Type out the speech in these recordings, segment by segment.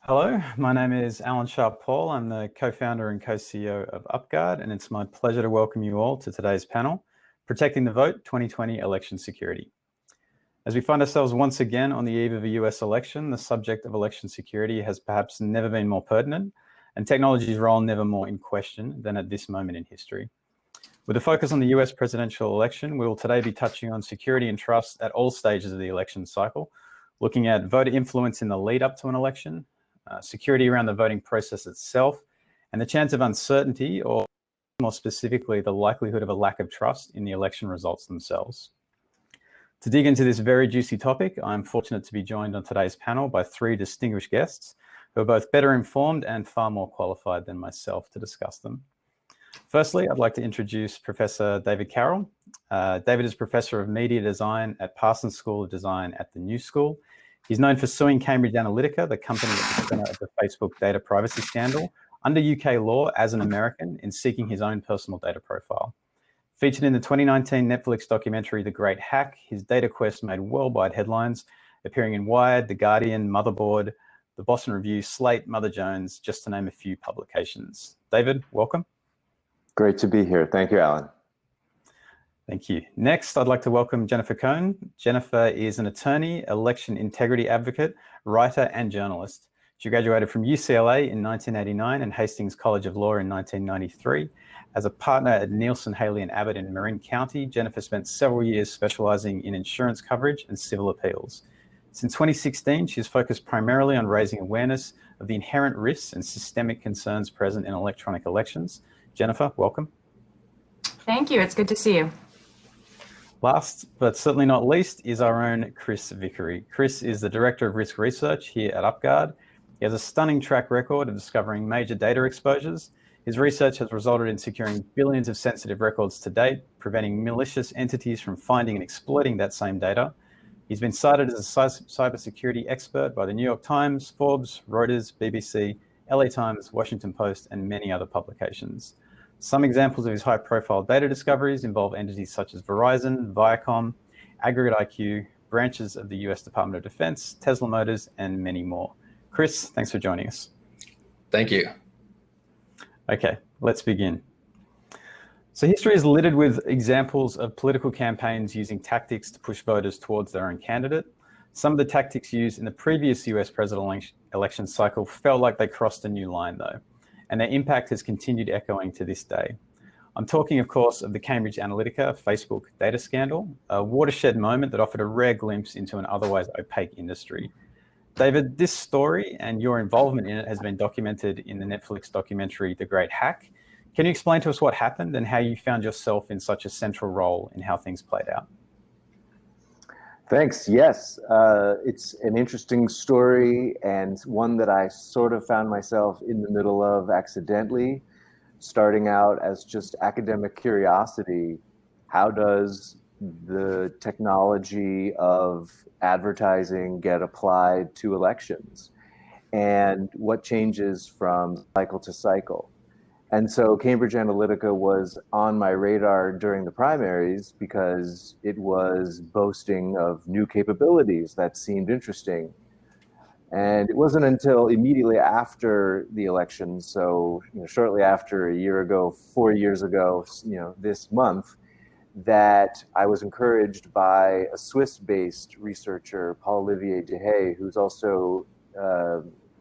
Hello, my name is Alan Sharp-Paul. I'm the co-founder and co-CEO of UpGuard, and it's my pleasure to welcome you all to today's panel, Protecting the Vote 2020 Election Security. As we find ourselves once again on the eve of a US election, the subject of election security has perhaps never been more pertinent, and technology's role never more in question than at this moment in history. With a focus on the US presidential election, we will today be touching on security and trust at all stages of the election cycle, looking at voter influence in the lead up to an election, security around the voting process itself, and the chance of uncertainty, or more specifically, the likelihood of a lack of trust in the election results themselves. To dig into this very juicy topic, I'm fortunate to be joined on today's panel by three distinguished guests who are both better informed and far more qualified than myself to discuss them. Firstly, I'd like to introduce Professor David Carroll. David is Professor of Media Design at Parsons School of Design at the New School. He's known for suing Cambridge Analytica, the company at the center of the Facebook data privacy scandal, under UK law as an American in seeking his own personal data profile. Featured in the 2019 Netflix documentary, The Great Hack, his data quest made worldwide headlines, appearing in Wired, The Guardian, Motherboard, The Boston Review, Slate, Mother Jones, just to name a few publications. David, welcome. Great to be here. Thank you, Alan. Thank you. Next, I'd like to welcome Jennifer Cohn. Jennifer is an attorney, election integrity advocate, writer, and journalist. She graduated from UCLA in 1989 and Hastings College of Law in 1993. As a partner at Nielsen, Haley & Abbott in Marin County, Jennifer spent several years specializing in insurance coverage and civil appeals. Since 2016, she has focused primarily on raising awareness of the inherent risks and systemic concerns present in electronic elections. Jennifer, welcome. Thank you. It's good to see you. Last, but certainly not least, is our own Chris Vickery. Chris is the Director of Risk Research here at UpGuard. He has a stunning track record of discovering major data exposures. His research has resulted in securing billions of sensitive records to date, preventing malicious entities from finding and exploiting that same data. He's been cited as a cybersecurity expert by the New York Times, Forbes, Reuters, BBC, LA Times, Washington Post, and many other publications. Some examples of his high-profile data discoveries involve entities such as Verizon, Viacom, Aggregate IQ, branches of the US Department of Defense, Tesla Motors, and many more. Chris, thanks for joining us. Thank you. Okay, let's begin. So history is littered with examples of political campaigns using tactics to push voters towards their own candidate. Some of the tactics used in the previous US presidential election cycle felt like they crossed a new line, though, and their impact has continued echoing to this day. I'm talking, of course, of the Cambridge Analytica Facebook data scandal, a watershed moment that offered a rare glimpse into an otherwise opaque industry. David, this story and your involvement in it has been documented in the Netflix documentary, The Great Hack. Can you explain to us what happened and how you found yourself in such a central role in how things played out? Thanks. Yes, it's an interesting story and one that I sort of found myself in the middle of accidentally, starting out as just academic curiosity. How does the technology of advertising get applied to elections? And what changes from cycle to cycle? And so Cambridge Analytica was on my radar during the primaries because it was boasting of new capabilities that seemed interesting. And it wasn't until immediately after the election, so shortly after a year ago, 4 years ago, this month, that I was encouraged by a Swiss-based researcher, Paul-Olivier Dehaye, who's also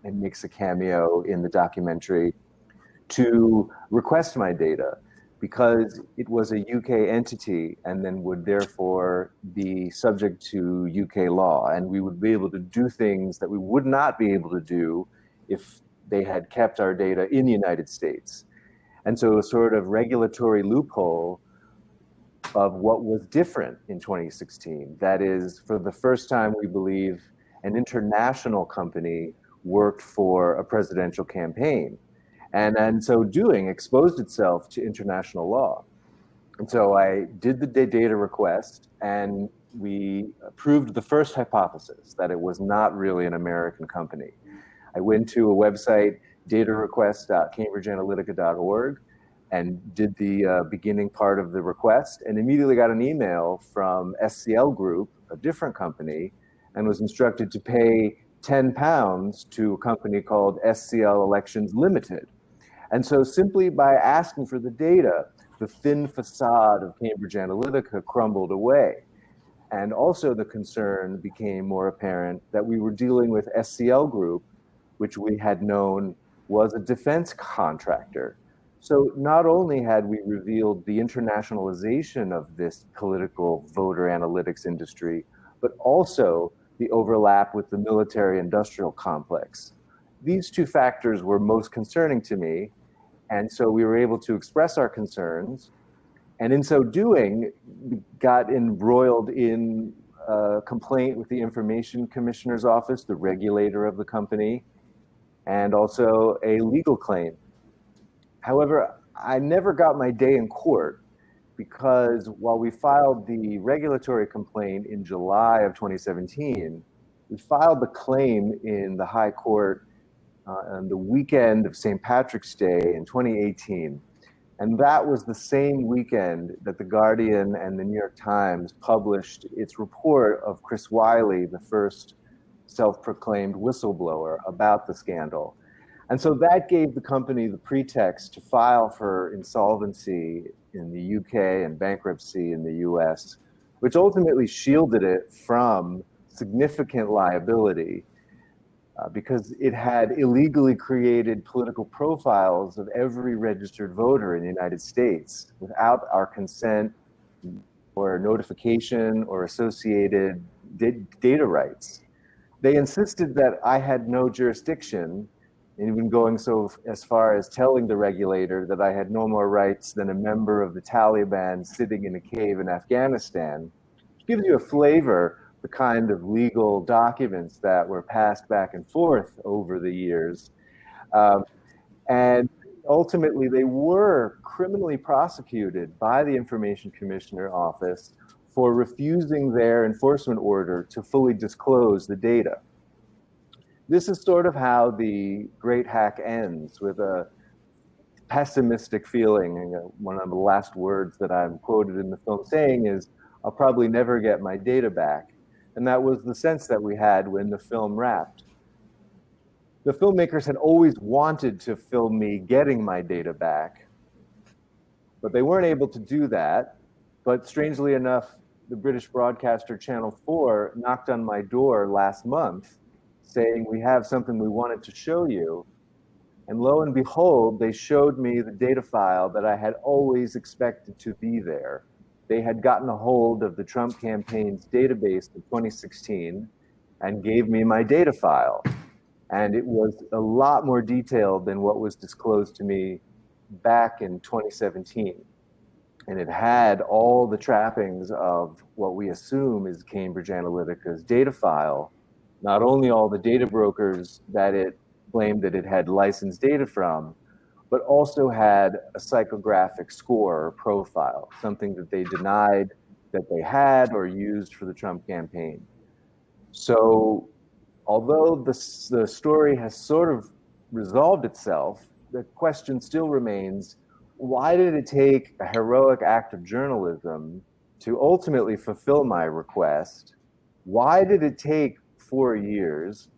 makes a cameo in the documentary, to request my data because it was a UK entity and then would therefore be subject to UK law. And we would be able to do things that we would not be able to do if they had kept our data in the United States. And so a sort of regulatory loophole of what was different in 2016. That is, for the first time, we believe an international company worked for a presidential campaign. And in so doing, exposed itself to international law. And so I did the data request, and we proved the first hypothesis, that it was not really an American company. I went to a website, datarequest.cambridgeanalytica.org, and did the beginning part of the request, and immediately got an email from SCL Group, a different company, and was instructed to pay £10 to a company called SCL Elections Limited. And so simply by asking for the data, the thin facade of Cambridge Analytica crumbled away. And also the concern became more apparent that we were dealing with SCL Group, which we had known was a defense contractor. So not only had we revealed the internationalization of this political voter analytics industry, but also the overlap with the military-industrial complex. These two factors were most concerning to me, and so we were able to express our concerns, and in so doing, got embroiled in a complaint with the Information Commissioner's Office, the regulator of the company, and also a legal claim. However, I never got my day in court because while we filed the regulatory complaint in July of 2017, we filed the claim in the High Court on the weekend of St. Patrick's Day in 2018. And that was the same weekend that The Guardian and the New York Times published its report of Chris Wiley, the first self-proclaimed whistleblower, about the scandal. And so that gave the company the pretext to file for insolvency in the UK and bankruptcy in the US, which ultimately shielded it from significant liability because it had illegally created political profiles of every registered voter in the United States without our consent or notification or associated data rights. They insisted that I had no jurisdiction, and even going as far as telling the regulator that I had no more rights than a member of the Taliban sitting in a cave in Afghanistan, which gives you a flavor the kind of legal documents that were passed back and forth over the years. And ultimately, they were criminally prosecuted by the Information Commissioner Office for refusing their enforcement order to fully disclose the data. This is sort of how the great hack ends, with a pessimistic feeling. One of the last words that I'm quoted in the film saying is, "I'll probably never get my data back." And that was the sense that we had when the film wrapped. The filmmakers had always wanted to film me getting my data back, but they weren't able to do that. But strangely enough, the British broadcaster Channel 4 knocked on my door last month saying, "We have something we wanted to show you." And lo and behold, they showed me the data file that I had always expected to be there. They had gotten a hold of the Trump campaign's database in 2016 and gave me my data file. And it was a lot more detailed than what was disclosed to me back in 2017. And it had all the trappings of what we assume is Cambridge Analytica's data file, not only all the data brokers that it claimed that it had licensed data from, but also had a psychographic score or profile, something that they denied that they had or used for the Trump campaign. So although the story has sort of resolved itself, the question still remains, why did it take a heroic act of journalism to ultimately fulfill my request? Why did it take 4 years?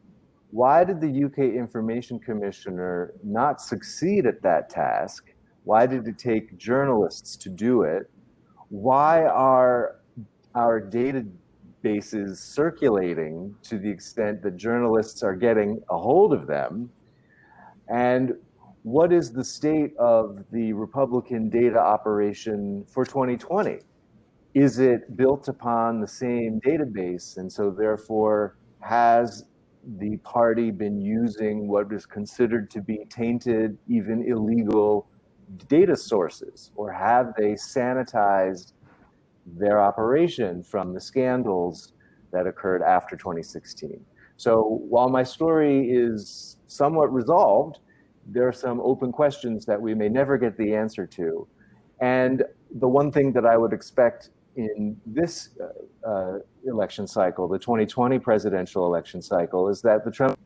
Why did the UK Information Commissioner not succeed at that task? Why did it take journalists to do it? Why are our databases circulating to the extent that journalists are getting a hold of them? And what is the state of the Republican data operation for 2020? Is it built upon the same database, and so therefore has the party been using what is considered to be tainted, even illegal data sources? Or have they sanitized their operation from the scandals that occurred after 2016? So while my story is somewhat resolved, there are some open questions that we may never get the answer to. And the one thing that I would expect in this election cycle, the 2020 presidential election cycle, is that the Trump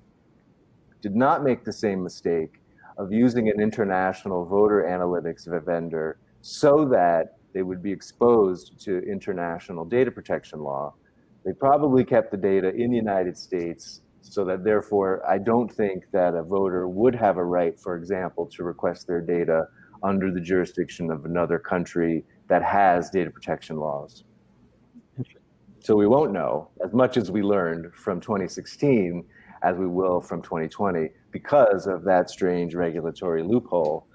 did not make the same mistake of using an international voter analytics vendor so that they would be exposed to international data protection law. They probably kept the data in the United States So that therefore, I don't think that a voter would have a right, for example, to request their data under the jurisdiction of another country that has data protection laws. So we won't know as much as we learned from 2016 as we will from 2020 because of that strange regulatory loophole.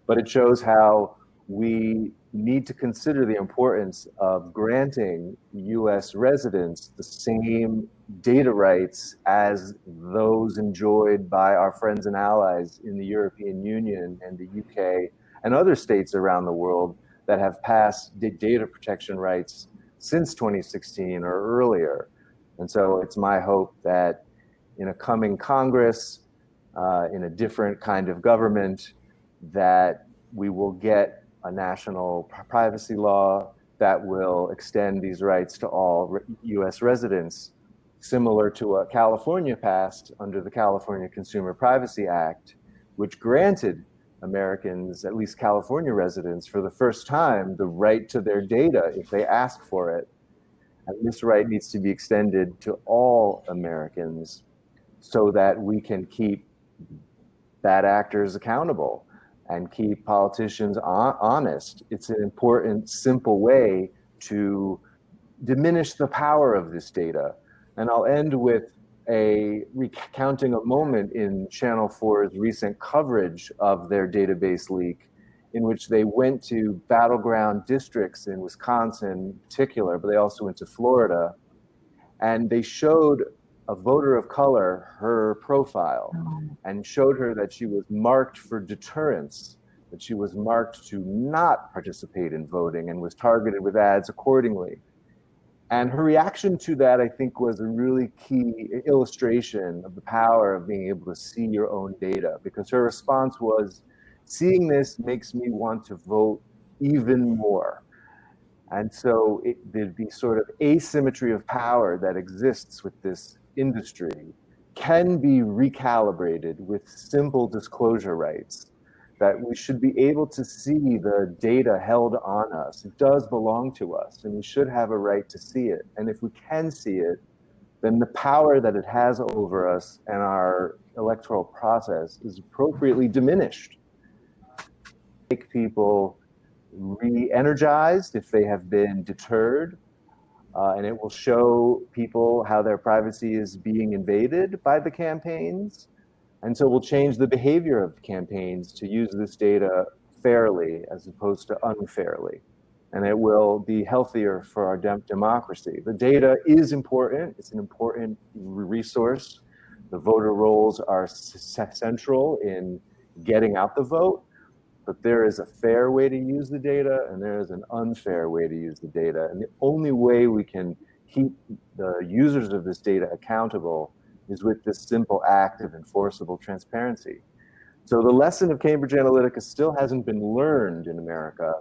But it shows how we need to consider the importance of granting US residents the same data rights as those enjoyed by our friends and allies in the European Union and the UK and other states around the world that have passed data protection rights since 2016 or earlier. And so it's my hope that in a coming Congress, in a different kind of government, that we will get a national privacy law that will extend these rights to all US residents, similar to what California passed under the California Consumer Privacy Act, which granted Americans, at least California residents, for the first time, the right to their data if they ask for it. And this right needs to be extended to all Americans so that we can keep bad actors accountable and keep politicians honest. It's an important, simple way to diminish the power of this data. And I'll end with recounting a moment in Channel 4's recent coverage of their database leak, in which they went to battleground districts in Wisconsin in particular, but they also went to Florida, and they showed a voter of color her profile and showed her that she was marked for deterrence, that she was marked to not participate in voting and was targeted with ads accordingly. And her reaction to that, I think, was a really key illustration of the power of being able to see your own data, because her response was, seeing this makes me want to vote even more. And so there'd be sort of asymmetry of power that exists with this industry can be recalibrated with simple disclosure rights, that we should be able to see the data held on us. It does belong to us, and we should have a right to see it. And if we can see it, then the power that it has over us and our electoral process is appropriately diminished. Make people re-energized if they have been deterred, and it will show people how their privacy is being invaded by the campaigns. And so we'll change the behavior of campaigns to use this data fairly as opposed to unfairly. And it will be healthier for our democracy. The data is important. It's an important resource. The voter rolls are central in getting out the vote, but there is a fair way to use the data and there is an unfair way to use the data. And the only way we can keep the users of this data accountable is with this simple act of enforceable transparency. So the lesson of Cambridge Analytica still hasn't been learned in America,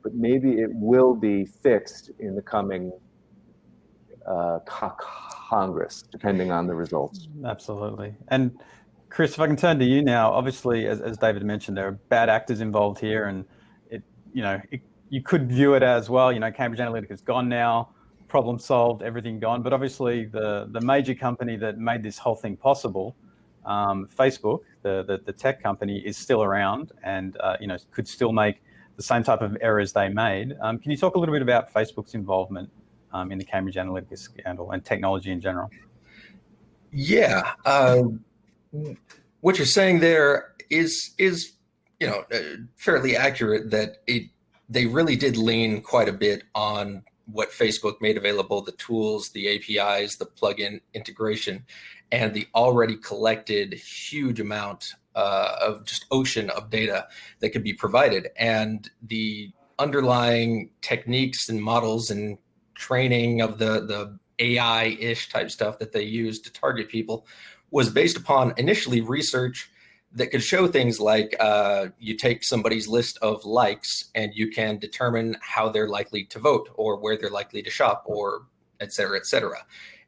but maybe it will be fixed in the coming Congress, depending on the results. Absolutely. And Chris, if I can turn to you now, obviously, as David mentioned, there are bad actors involved here, and you could view it as, well, Cambridge Analytica is gone now, problem solved, everything gone. But obviously the major company that made this whole thing possible, Facebook, the tech company, is still around and could still make the same type of errors they made. Can you talk a little bit about Facebook's involvement in the Cambridge Analytica scandal and technology in general? Yeah, what you're saying there is fairly accurate, that they really did lean quite a bit on what Facebook made available, the tools, the APIs, the plugin integration, and the already collected huge amount of just ocean of data that could be provided. And the underlying techniques and models and training of the AI-ish type stuff that they use to target people was based upon initially research that could show things like you take somebody's list of likes and you can determine how they're likely to vote or where they're likely to shop, or et cetera, et cetera.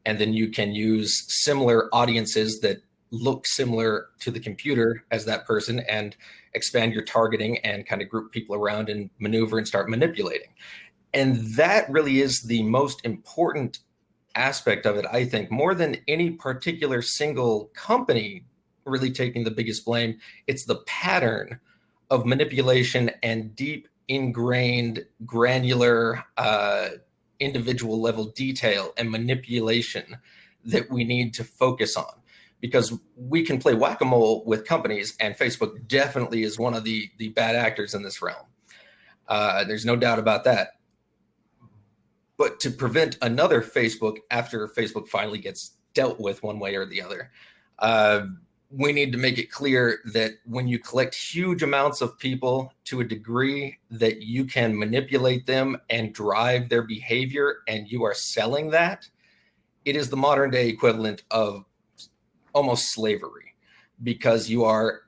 And then you can use similar audiences that look similar to the computer as that person and expand your targeting and kind of group people around and maneuver and start manipulating. And that really is the most important aspect of it, I think, more than any particular single company really taking the biggest blame, it's the pattern of manipulation and deep ingrained granular individual level detail and manipulation that we need to focus on, because we can play whack-a-mole with companies, and Facebook definitely is one of the bad actors in this realm. There's no doubt about that. But to prevent another Facebook after Facebook finally gets dealt with one way or the other, we need to make it clear that when you collect huge amounts of people to a degree that you can manipulate them and drive their behavior, and you are selling that, it is the modern day equivalent of almost slavery, because you are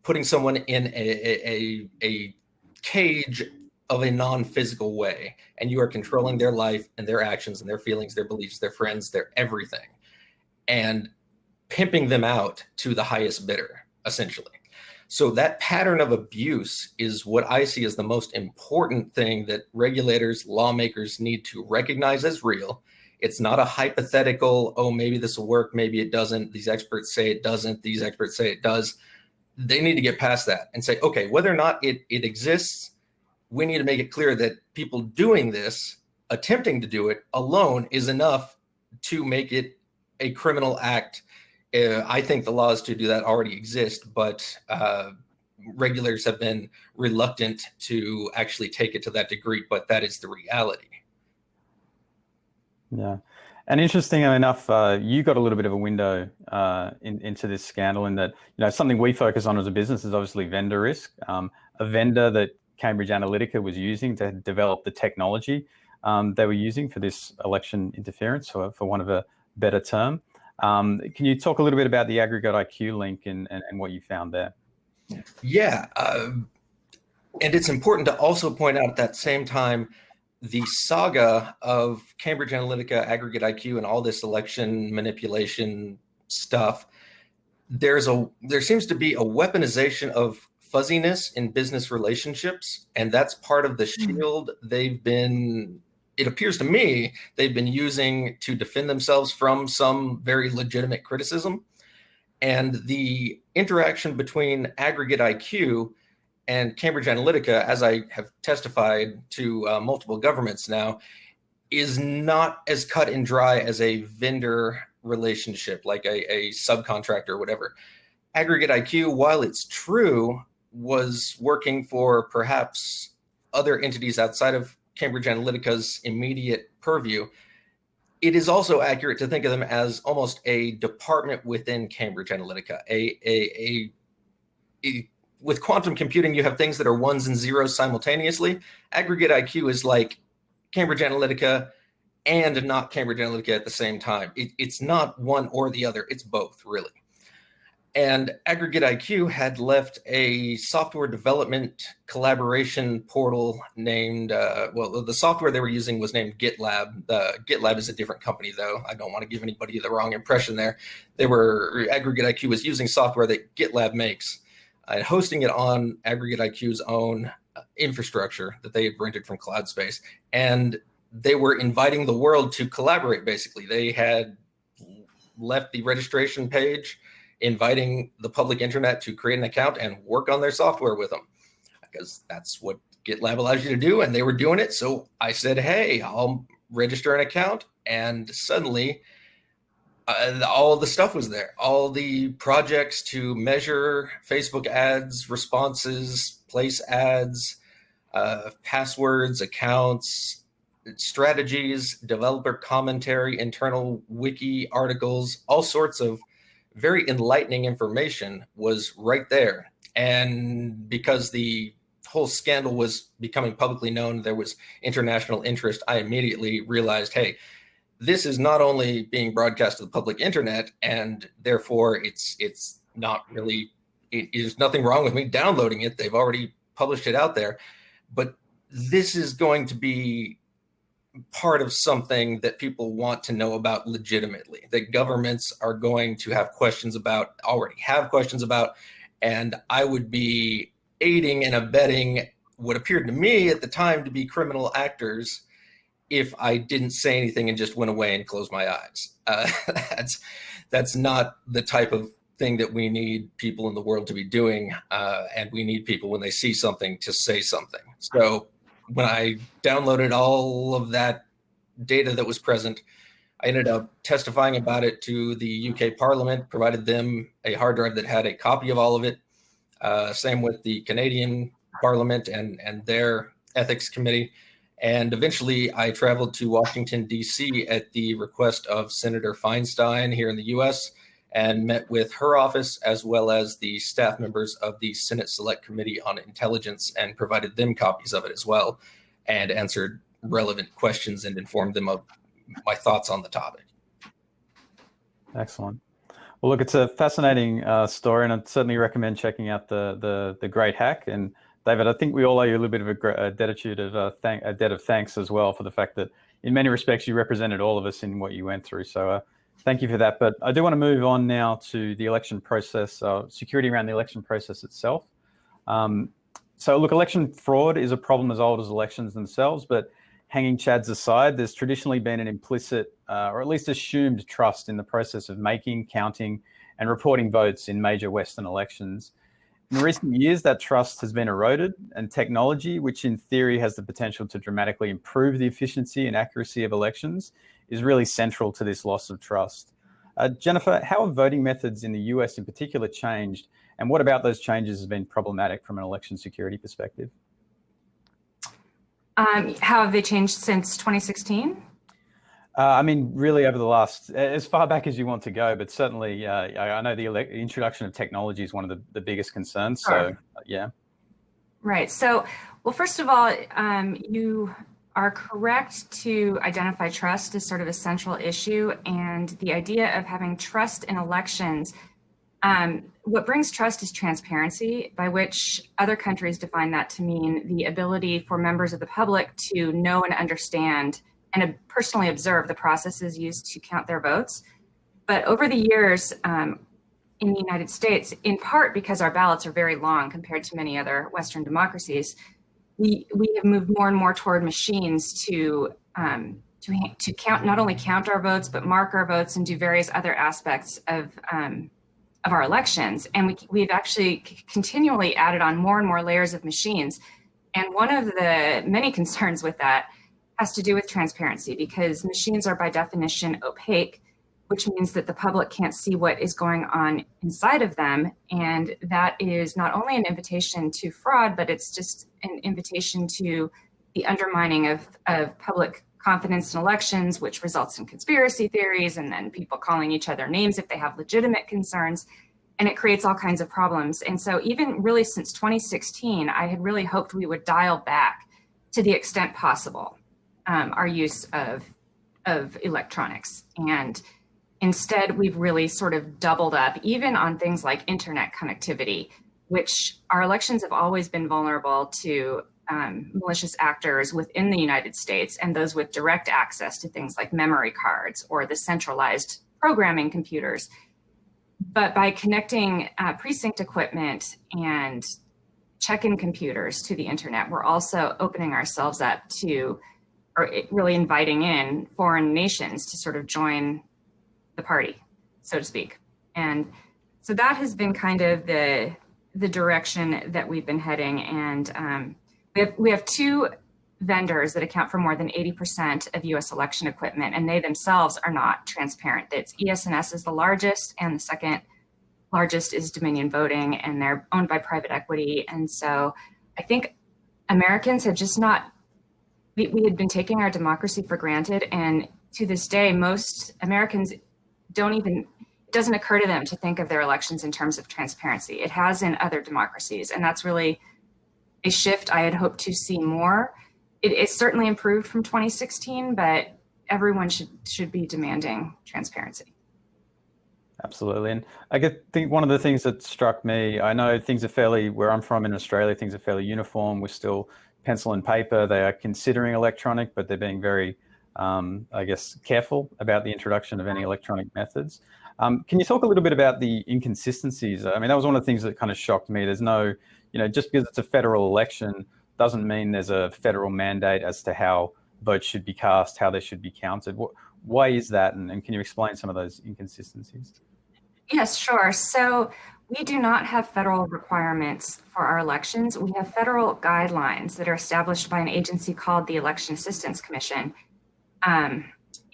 putting someone in a cage of a non-physical way, and you are controlling their life and their actions and their feelings, their beliefs, their friends, their everything, and pimping them out to the highest bidder, essentially. So that pattern of abuse is what I see as the most important thing that regulators, lawmakers need to recognize as real. It's not a hypothetical, oh, maybe this will work, maybe it doesn't. These experts say it doesn't. These experts say it does. They need to get past that and say, okay, whether or not it exists, we need to make it clear that people doing this, attempting to do it alone, is enough to make it a criminal act. I think the laws to do that already exist, but regulators have been reluctant to actually take it to that degree, but that is the reality. Yeah. And interestingly enough, you got a little bit of a window into this scandal, in that, something we focus on as a business is obviously vendor risk. A vendor that Cambridge Analytica was using to develop the technology they were using for this election interference, for want of a better term. Can you talk a little bit about the aggregate IQ link and what you found there? Yeah. And it's important to also point out at that same time, the saga of Cambridge Analytica, aggregate IQ, and all this election manipulation stuff, there seems to be a weaponization of fuzziness in business relationships, and that's part of the shield it appears to me they've been using to defend themselves from some very legitimate criticism. And the interaction between aggregate IQ and Cambridge Analytica, as I have testified to multiple governments now, is not as cut and dry as a vendor relationship, like a subcontractor or whatever. Aggregate IQ, while it's true, was working for perhaps other entities outside of Cambridge Analytica's immediate purview. It is also accurate to think of them as almost a department within Cambridge Analytica. With quantum computing, you have things that are ones and zeros simultaneously. Aggregate IQ is like Cambridge Analytica and not Cambridge Analytica at the same time. It's not one or the other. It's both, really. And Aggregate IQ had left a software development collaboration portal named, the software they were using was named GitLab. GitLab is a different company, though. I don't want to give anybody the wrong impression there. Aggregate IQ was using software that GitLab makes, and hosting it on Aggregate IQ's own infrastructure that they had rented from Cloud Space. And they were inviting the world to collaborate, basically. They had left the registration page, inviting the public internet to create an account and work on their software with them, because that's what GitLab allows you to do. And they were doing it. So I said, hey, I'll register an account. And suddenly all the stuff was there. All the projects to measure Facebook ads, responses, place ads, passwords, accounts, strategies, developer commentary, internal wiki articles, all sorts of very enlightening information was right there. And because the whole scandal was becoming publicly known, there was international interest, I immediately realized, hey, this is not only being broadcast to the public internet, and therefore it's not really, there's nothing wrong with me downloading it. They've already published it out there, but this is going to be part of something that people want to know about legitimately, that governments are going to have questions about, already have questions about, and I would be aiding and abetting what appeared to me at the time to be criminal actors if I didn't say anything and just went away and closed my eyes. That's not the type of thing that we need people in the world to be doing, and we need people when they see something to say something. So when I downloaded all of that data that was present, I ended up testifying about it to the UK Parliament, provided them a hard drive that had a copy of all of it. Same with the Canadian Parliament and their ethics committee. And eventually I traveled to Washington, D.C. at the request of Senator Feinstein here in the U.S. and met with her office as well as the staff members of the Senate Select Committee on Intelligence and provided them copies of it as well and answered relevant questions and informed them of my thoughts on the topic. Excellent. Well, look, it's a fascinating story, and I'd certainly recommend checking out the Great Hack. And David, I think we all owe you a little bit of a debt of thanks as well for the fact that in many respects you represented all of us in what you went through. So thank you for that. But I do want to move on now to the election process, security around the election process itself. So look, election fraud is a problem as old as elections themselves, but hanging chads aside, there's traditionally been an implicit or at least assumed trust in the process of making, counting, and reporting votes in major Western elections. In recent years, that trust has been eroded, and technology, which in theory has the potential to dramatically improve the efficiency and accuracy of elections, is really central to this loss of trust. Jennifer, how have voting methods in the US in particular changed, and what about those changes has been problematic from an election security perspective? How have they changed since 2016? I mean, really over the last, as far back as you want to go, but certainly I know the introduction of technology is one of the biggest concerns. Sure. So, yeah. Right. So, well, first of all, you are correct to identify trust as sort of a central issue. And the idea of having trust in elections, what brings trust is transparency, by which other countries define that to mean the ability for members of the public to know and understand and personally observe the processes used to count their votes. But over the years in the United States, in part because our ballots are very long compared to many other Western democracies, we have moved more and more toward machines to count, not only count our votes, but mark our votes and do various other aspects of our elections. And we've actually continually added on more and more layers of machines. And one of the many concerns with that has to do with transparency, because machines are by definition opaque, which means that the public can't see what is going on inside of them. And that is not only an invitation to fraud, but it's just an invitation to the undermining of public confidence in elections, which results in conspiracy theories and then people calling each other names if they have legitimate concerns. And it creates all kinds of problems. And so even really since 2016, I had really hoped we would dial back to the extent possible our use of electronics. And instead, we've really sort of doubled up, even on things like internet connectivity, which our elections have always been vulnerable to malicious actors within the United States and those with direct access to things like memory cards or the centralized programming computers. But by connecting precinct equipment and check-in computers to the internet, we're also opening ourselves up to, or really inviting in foreign nations to sort of join the party, so to speak. And so that has been kind of the direction that we've been heading. And we have two vendors that account for more than 80% of US election equipment, and they themselves are not transparent. It's ES&S is the largest, and the second largest is Dominion Voting, and they're owned by private equity. And so I think Americans have just not, we had been taking our democracy for granted, and to this day, most Americans don't even, it doesn't occur to them to think of their elections in terms of transparency. It has in other democracies, and that's really a shift I had hoped to see more. It's certainly improved from 2016, but everyone should be demanding transparency. Absolutely. And I think one of the things that struck me, I know things are fairly, where I'm from in Australia, things are fairly uniform. We're still pencil and paper. They are considering electronic, but they're being very, I guess, careful about the introduction of any electronic methods. Can you talk a little bit about the inconsistencies? I mean, that was one of the things that kind of shocked me. There's no, just because it's a federal election doesn't mean there's a federal mandate as to how votes should be cast, how they should be counted. Why is that? And can you explain some of those inconsistencies? Yes, sure. So we do not have federal requirements for our elections. We have federal guidelines that are established by an agency called the Election Assistance Commission. And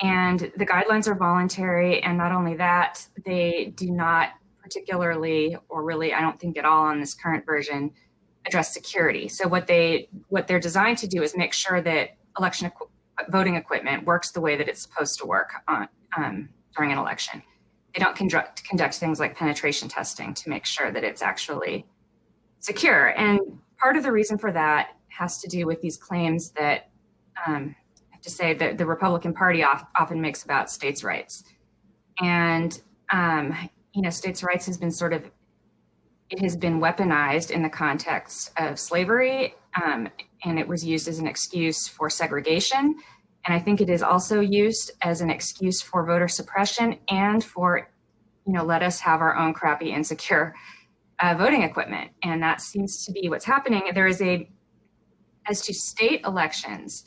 the guidelines are voluntary. And not only that, they do not particularly, or really, I don't think at all on this current version, address security. So what they're designed to do is make sure that voting equipment works the way that it's supposed to work during an election. They don't conduct things like penetration testing to make sure that it's actually secure. And part of the reason for that has to do with these claims that I have to say that the Republican Party often makes about states' rights. And states' rights has been it has been weaponized in the context of slavery, and it was used as an excuse for segregation. And I think it is also used as an excuse for voter suppression and for, let us have our own crappy, insecure voting equipment. And that seems to be what's happening. As to state elections,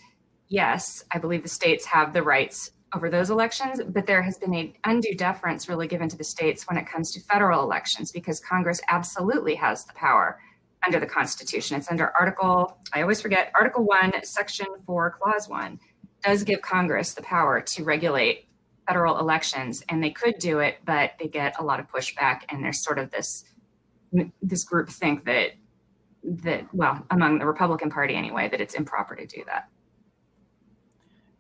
yes, I believe the states have the rights over those elections, but there has been an undue deference really given to the states when it comes to federal elections, because Congress absolutely has the power under the Constitution. It's under Article 1, Section 4, Clause 1, does give Congress the power to regulate federal elections, and they could do it, but they get a lot of pushback, and there's sort of this group think that among the Republican Party anyway, that it's improper to do that.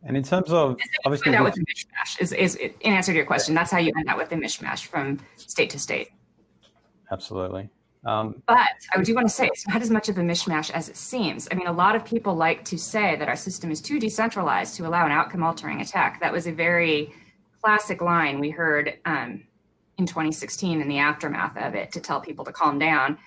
And in terms of obviously, end out with a mishmash is in answer to your question. That's how you end up with a mishmash from state to state. Absolutely. But I do want to say it's not as much of a mishmash as it seems. I mean, a lot of people like to say that our system is too decentralized to allow an outcome-altering attack. That was a very classic line we heard in 2016 in the aftermath of it to tell people to calm down.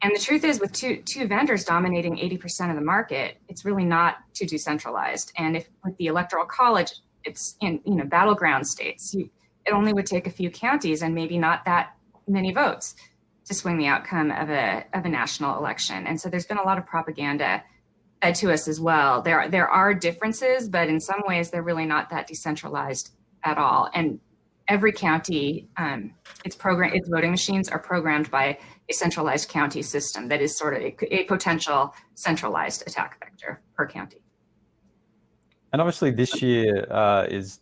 And the truth is, with two vendors dominating 80% of the market, it's really not too decentralized. And if with the Electoral College, it's in battleground states, it only would take a few counties and maybe not that many votes to swing the outcome of a national election. And so there's been a lot of propaganda fed to us as well. There are differences, but in some ways they're really not that decentralized at all. And every county, its voting machines are programmed by a centralized county system that is sort of a potential centralized attack vector per county. And obviously this year is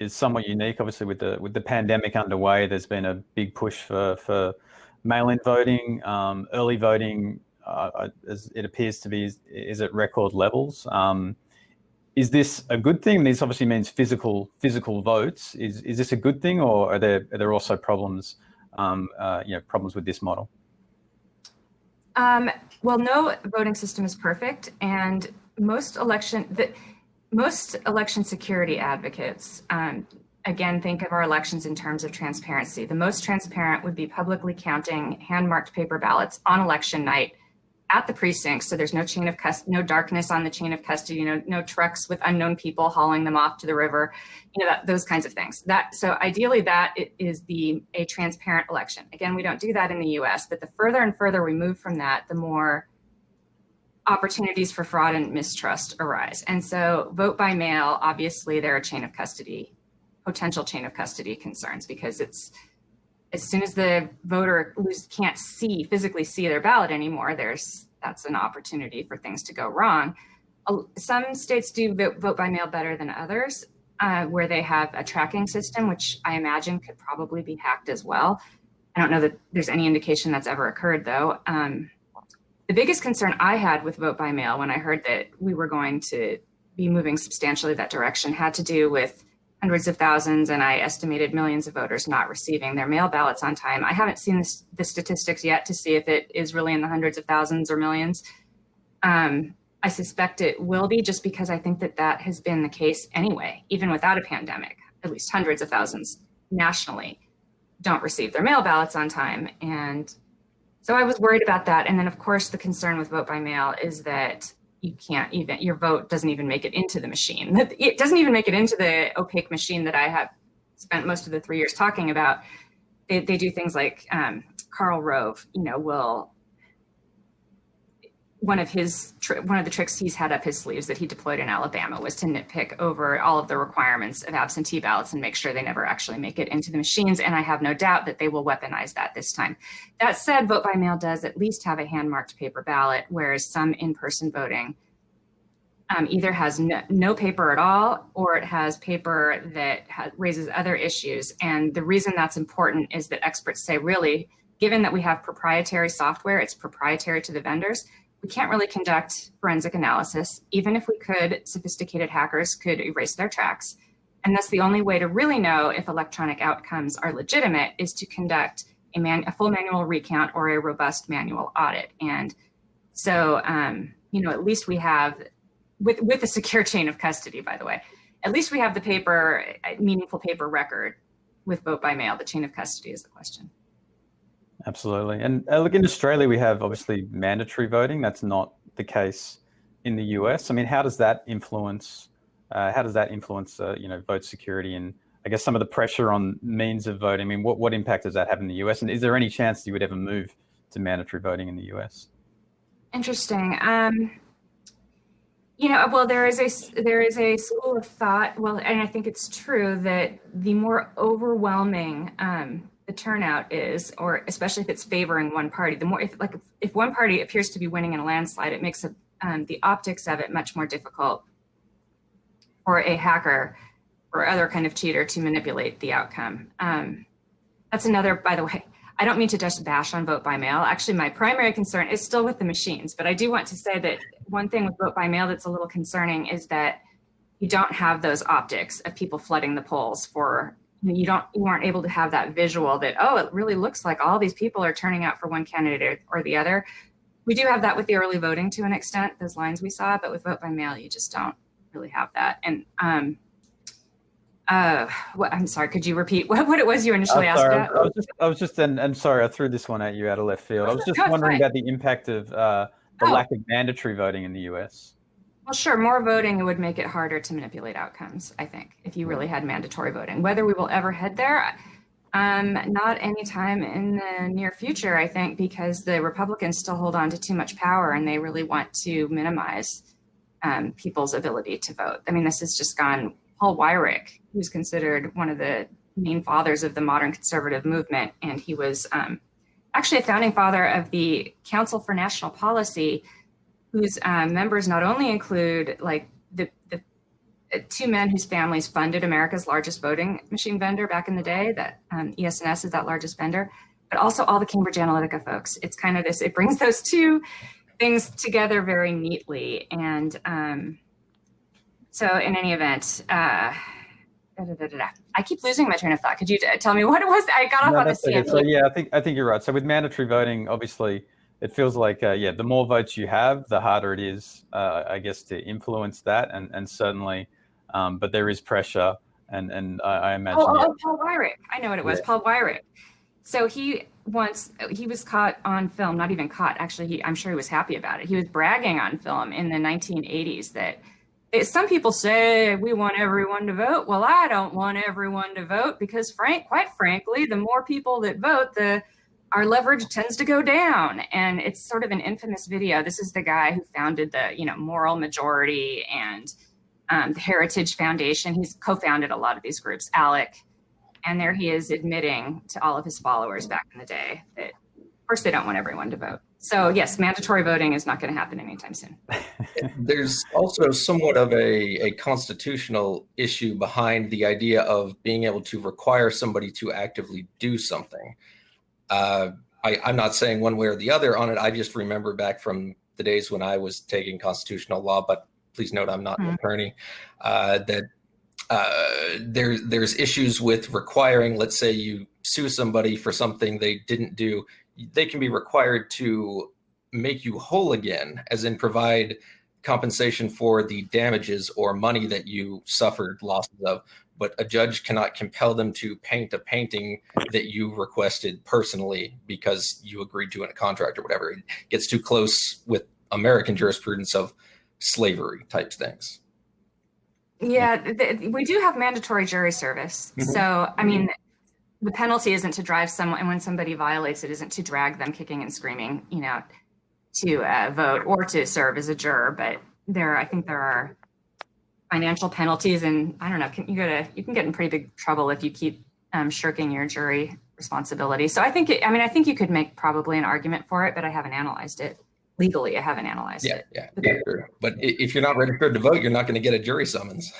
somewhat unique. Obviously with the pandemic underway, there's been a big push for mail-in voting, early voting, as it appears to be, is at record levels. Is this a good thing? This obviously means physical votes. Is this a good thing, or are there also problems, problems with this model? Well, no voting system is perfect, and most election security advocates, again, think of our elections in terms of transparency. The most transparent would be publicly counting hand-marked paper ballots on election night at the precincts, so there's no no darkness on the chain of custody, no trucks with unknown people hauling them off to the river, those kinds of things. So ideally, that is a transparent election. Again, we don't do that in the U.S., but the further and further we move from that, the more opportunities for fraud and mistrust arise. And so, vote by mail, obviously, there are potential chain of custody concerns, because it's as soon as the voter can't physically see their ballot anymore, that's an opportunity for things to go wrong. Some states do vote by mail better than others, where they have a tracking system, which I imagine could probably be hacked as well. I don't know that there's any indication that's ever occurred, though. The biggest concern I had with vote by mail when I heard that we were going to be moving substantially that direction had to do with hundreds of thousands, and I estimated millions of voters not receiving their mail ballots on time. I haven't seen the statistics yet to see if it is really in the hundreds of thousands or millions. I suspect it will be, just because I think that has been the case anyway, even without a pandemic. At least hundreds of thousands nationally don't receive their mail ballots on time. And so I was worried about that. And then, of course, the concern with vote by mail is that your vote doesn't even make it into the machine. It doesn't even make it into the opaque machine that I have spent most of the 3 years talking about. They do things like Carroll Rove, one of the tricks he's had up his sleeves that he deployed in Alabama was to nitpick over all of the requirements of absentee ballots and make sure they never actually make it into the machines. And I have no doubt that they will weaponize that this time. That said, vote by mail does at least have a hand-marked paper ballot, whereas some in-person voting either has no paper at all, or it has paper that raises other issues. And the reason that's important is that experts say, really, given that we have proprietary software, it's proprietary to the vendors, we can't really conduct forensic analysis. Even if we could, sophisticated hackers could erase their tracks. And thus the only way to really know if electronic outcomes are legitimate is to conduct a full manual recount or a robust manual audit. And so, at least we have, with a secure chain of custody, by the way, at least we have the meaningful paper record. With vote by mail, the chain of custody is the question. Absolutely. And look, in Australia, we have obviously mandatory voting. That's not the case in the US. I mean, how does that influence vote security and I guess some of the pressure on means of voting? I mean, what impact does that have in the US? And is there any chance you would ever move to mandatory voting in the US? Interesting. Well, there is a school of thought, and I think it's true, that the more overwhelming the turnout is, or especially if it's favoring one party, the more, if one party appears to be winning in a landslide, it makes the optics of it much more difficult for a hacker or other kind of cheater to manipulate the outcome. That's another, by the way, I don't mean to just bash on vote by mail. Actually, my primary concern is still with the machines, but I do want to say that one thing with vote by mail that's a little concerning is that you don't have those optics of people flooding the polls you aren't able to have that visual that, oh, it really looks like all these people are turning out for one candidate or the other. We do have that with the early voting to an extent, those lines we saw, but with vote by mail, you just don't really have that. And I'm sorry, could you repeat what it was you initially asked about? I was just, and sorry, I threw this one at you out of left field. I was just wondering about the impact of the lack of mandatory voting in the US. Well, sure, more voting would make it harder to manipulate outcomes, I think, if you really had mandatory voting. Whether we will ever head there, not anytime in the near future, I think, because the Republicans still hold on to too much power and they really want to minimize people's ability to vote. I mean, this has just gone. Paul Weyrich, who's considered one of the main fathers of the modern conservative movement, and he was actually a founding father of the Council for National Policy, whose members not only include the two men whose families funded America's largest voting machine vendor back in the day, that ES&S is that largest vendor, but also all the Cambridge Analytica folks. It's kind of it brings those two things together very neatly. And so in any event, I keep losing my train of thought. Could you tell me what it was? I got off on the CME. So yeah, I think you're right. So with mandatory voting, obviously, it feels like the more votes you have, the harder it is, I guess, to influence that, and certainly, but there is pressure, and I imagine. Paul Weyrich. I know what it was. Yeah. Paul Weyrich. So he was caught on film. Not even caught. Actually, I'm sure he was happy about it. He was bragging on film in the 1980s that. Some people say we want everyone to vote. Well, I don't want everyone to vote because, quite frankly, the more people that vote, our leverage tends to go down. And it's sort of an infamous video. This is the guy who founded the, Moral Majority and the Heritage Foundation. He's co-founded a lot of these groups, ALEC. And there he is admitting to all of his followers back in the day that, of course, they don't want everyone to vote. So yes, mandatory voting is not going to happen anytime soon. There's also somewhat of a constitutional issue behind the idea of being able to require somebody to actively do something. I'm not saying one way or the other on it. I just remember back from the days when I was taking constitutional law, but please note I'm not an attorney, that there's issues with requiring, let's say you sue somebody for something they didn't do. They can be required to make you whole again, as in provide compensation for the damages or money that you suffered losses of. But a judge cannot compel them to paint a painting that you requested personally because you agreed to in a contract or whatever. It gets too close with American jurisprudence of slavery type things. Yeah, we do have mandatory jury service. Mm-hmm. So, I mean, the penalty isn't to drive someone, and when somebody violates it, isn't to drag them kicking and screaming, vote or to serve as a juror. But I think there are financial penalties, and I don't know, you can get in pretty big trouble if you keep shirking your jury responsibility. So I think you could make probably an argument for it, but I haven't analyzed it legally. I haven't analyzed it. Yeah, sure. But if you're not registered to vote, you're not going to get a jury summons.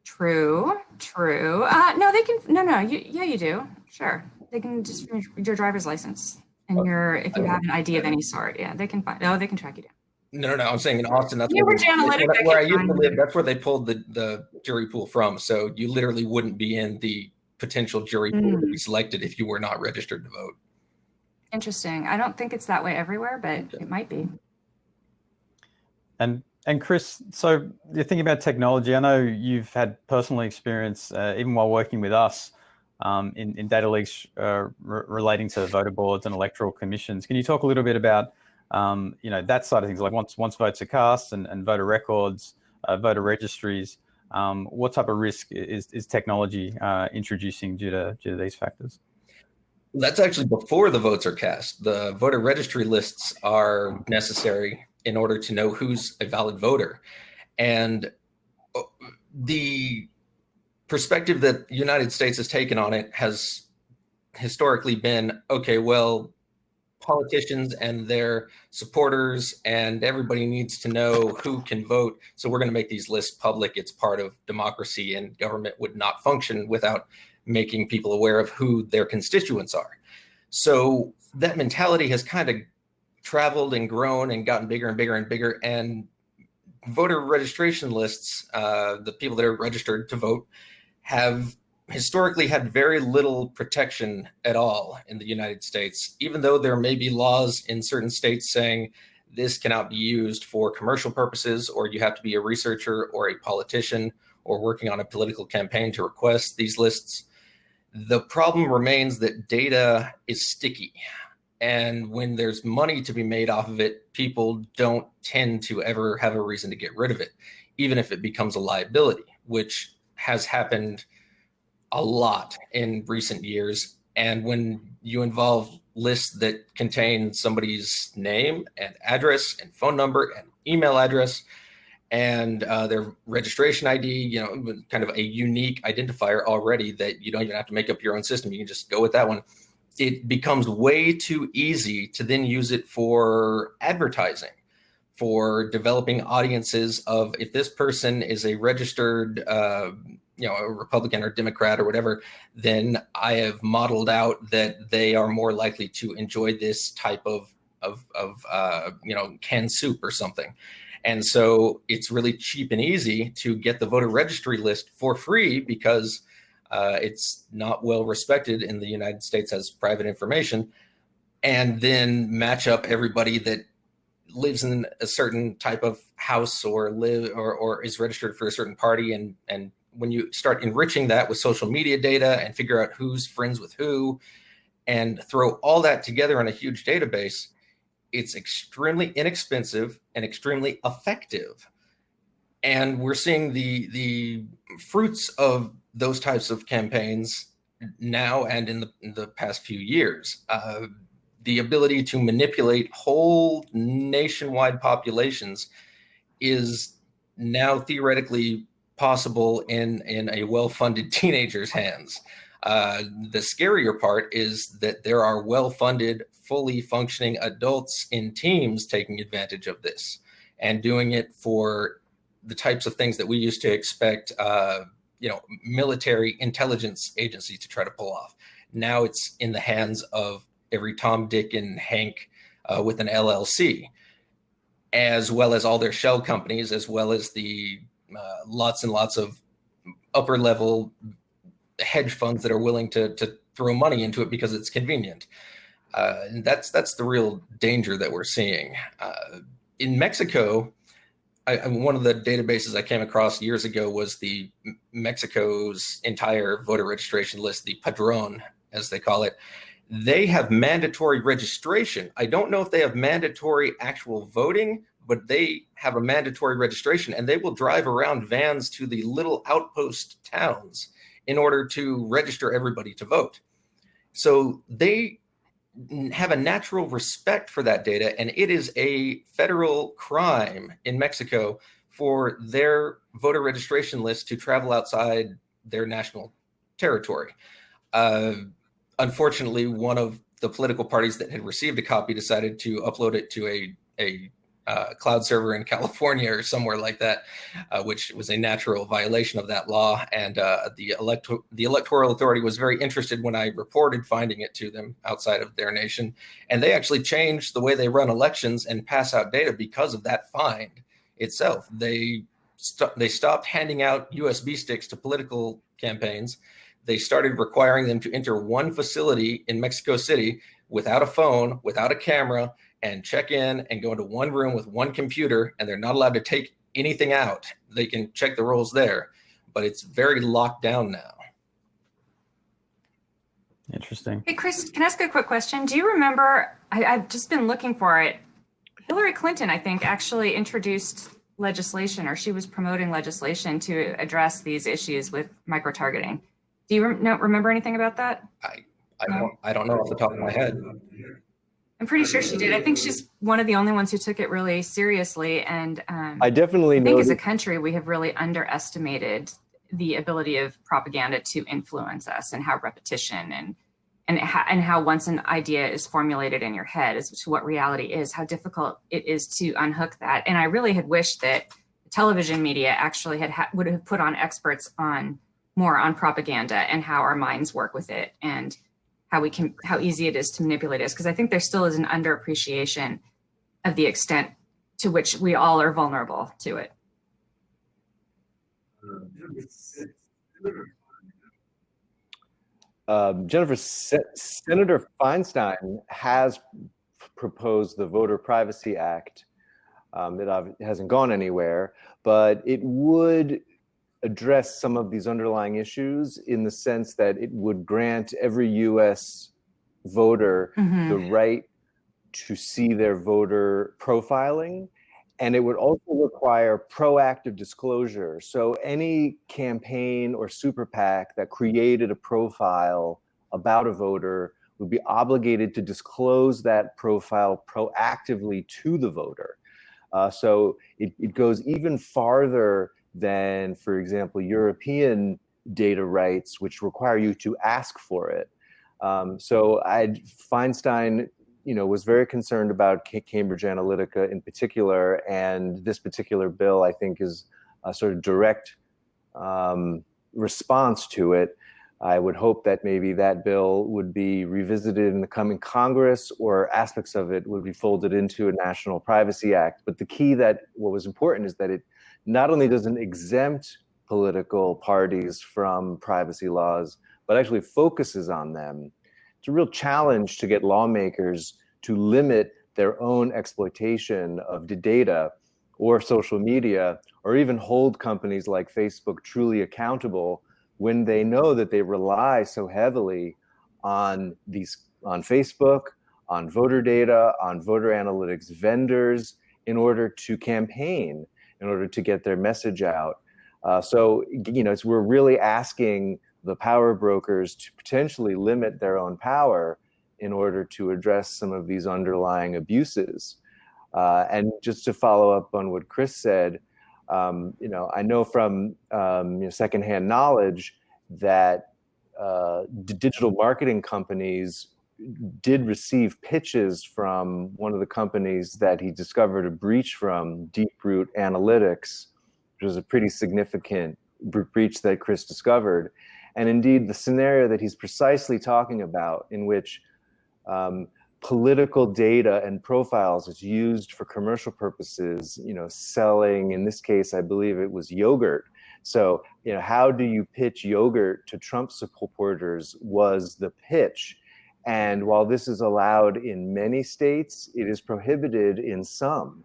True. No, they can. No. You do. Sure, they can just your driver's license and if you have an ID of any sort. Yeah, they can find. Oh, they can track you down. No. I'm saying in Austin, that's where I used to live. That's where they pulled the jury pool from. So you literally wouldn't be in the potential jury pool to be selected if you were not registered to vote. Interesting. I don't think it's that way everywhere, but it might be. And Chris, so you're thinking about technology. I know you've had personal experience, even while working with us, in data leaks relating to voter boards and electoral commissions. Can you talk a little bit about that side of things, like once votes are cast and voter records, voter registries? What type of risk is technology introducing due to these factors? That's actually before the votes are cast. The voter registry lists are necessary in order to know who's a valid voter. And the perspective that the United States has taken on it has historically been, okay, well, politicians and their supporters and everybody needs to know who can vote. So we're going to make these lists public. It's part of democracy, and government would not function without making people aware of who their constituents are. So that mentality has kind of traveled and grown and gotten bigger and bigger and bigger. And voter registration lists, the people that are registered to vote, have historically had very little protection at all in the United States, even though there may be laws in certain states saying this cannot be used for commercial purposes, or you have to be a researcher or a politician or working on a political campaign to request these lists. The problem remains that data is sticky. And when there's money to be made off of it, people don't tend to ever have a reason to get rid of it, even if it becomes a liability, which has happened a lot in recent years. And when you involve lists that contain somebody's name and address and phone number and email address and their registration ID, kind of a unique identifier already that you don't even have to make up your own system. You can just go with that one. It becomes way too easy to then use it for advertising, for developing audiences of, if this person is a registered a Republican or Democrat or whatever, then I have modeled out that they are more likely to enjoy this type of canned soup or something. And so it's really cheap and easy to get the voter registry list for free because it's not well respected in the United States as private information, and then match up everybody that lives in a certain type of house or is registered for a certain party. And when you start enriching that with social media data and figure out who's friends with who and throw all that together in a huge database, it's extremely inexpensive and extremely effective. And we're seeing the fruits of those types of campaigns now and in the past few years. The ability to manipulate whole nationwide populations is now theoretically possible in a well-funded teenager's hands. The scarier part is that there are well-funded, fully functioning adults in teams taking advantage of this and doing it for the types of things that we used to expect, military intelligence agencies to try to pull off. Now it's in the hands of every Tom, Dick, and Hank with an LLC, as well as all their shell companies, as well as the lots and lots of upper level hedge funds that are willing to throw money into it because it's convenient. And that's the real danger that we're seeing. In Mexico, one of the databases I came across years ago was the Mexico's entire voter registration list, the Padrón, as they call it. They have mandatory registration. I don't know if they have mandatory actual voting, but they have a mandatory registration, and they will drive around vans to the little outpost towns in order to register everybody to vote. So they have a natural respect for that data, and it is a federal crime in Mexico for their voter registration list to travel outside their national territory. Unfortunately, one of the political parties that had received a copy decided to upload it to a cloud server in California or somewhere like that, which was a natural violation of that law. And the electoral authority was very interested when I reported finding it to them outside of their nation. And they actually changed the way they run elections and pass out data because of that find itself. They stopped handing out USB sticks to political campaigns. They started requiring them to enter one facility in Mexico City without a phone, without a camera, and check in and go into one room with one computer, and they're not allowed to take anything out. They can check the rolls there, but it's very locked down now. Interesting. Hey, Chris, can I ask a quick question? Do you remember, I've just been looking for it, Hillary Clinton, I think, actually introduced legislation, or she was promoting legislation to address these issues with micro-targeting. Do you remember anything about that? I don't know off the top of my head. I'm pretty sure she did. I think she's one of the only ones who took it really seriously. And I definitely think know as a country, we have really underestimated the ability of propaganda to influence us, and how repetition and how once an idea is formulated in your head as to what reality is, how difficult it is to unhook that. And I really had wished that television media actually would have put on experts more on propaganda and how our minds work with it, and how easy it is to manipulate us. Because I think there still is an underappreciation of the extent to which we all are vulnerable to it. Jennifer, Senator Feinstein has proposed the Voter Privacy Act. It hasn't gone anywhere, but it would address some of these underlying issues in the sense that it would grant every U.S. voter the right to see their voter profiling, and it would also require proactive disclosure. So any campaign or super PAC that created a profile about a voter would be obligated to disclose that profile proactively to the voter. So it goes even farther than, for example, European data rights, which require you to ask for it. So Feinstein, was very concerned about Cambridge Analytica in particular, and this particular bill, I think, is a sort of direct response to it. I would hope that maybe that bill would be revisited in the coming Congress, or aspects of it would be folded into a National Privacy Act. But the key what was important is that it not only doesn't exempt political parties from privacy laws, but actually focuses on them. It's a real challenge to get lawmakers to limit their own exploitation of the data or social media, or even hold companies like Facebook truly accountable when they know that they rely so heavily on Facebook, on voter data, on voter analytics vendors in order to campaign, in order to get their message out. So we're really asking the power brokers to potentially limit their own power in order to address some of these underlying abuses. And just to follow up on what Chris said, I know from secondhand knowledge that digital marketing companies did receive pitches from one of the companies that he discovered a breach from, Deeproot Analytics, which was a pretty significant breach that Chris discovered. And indeed, the scenario that he's precisely talking about, in which political data and profiles is used for commercial purposes, selling, in this case, I believe it was yogurt. So, how do you pitch yogurt to Trump supporters was the pitch. And while this is allowed in many states, it is prohibited in some.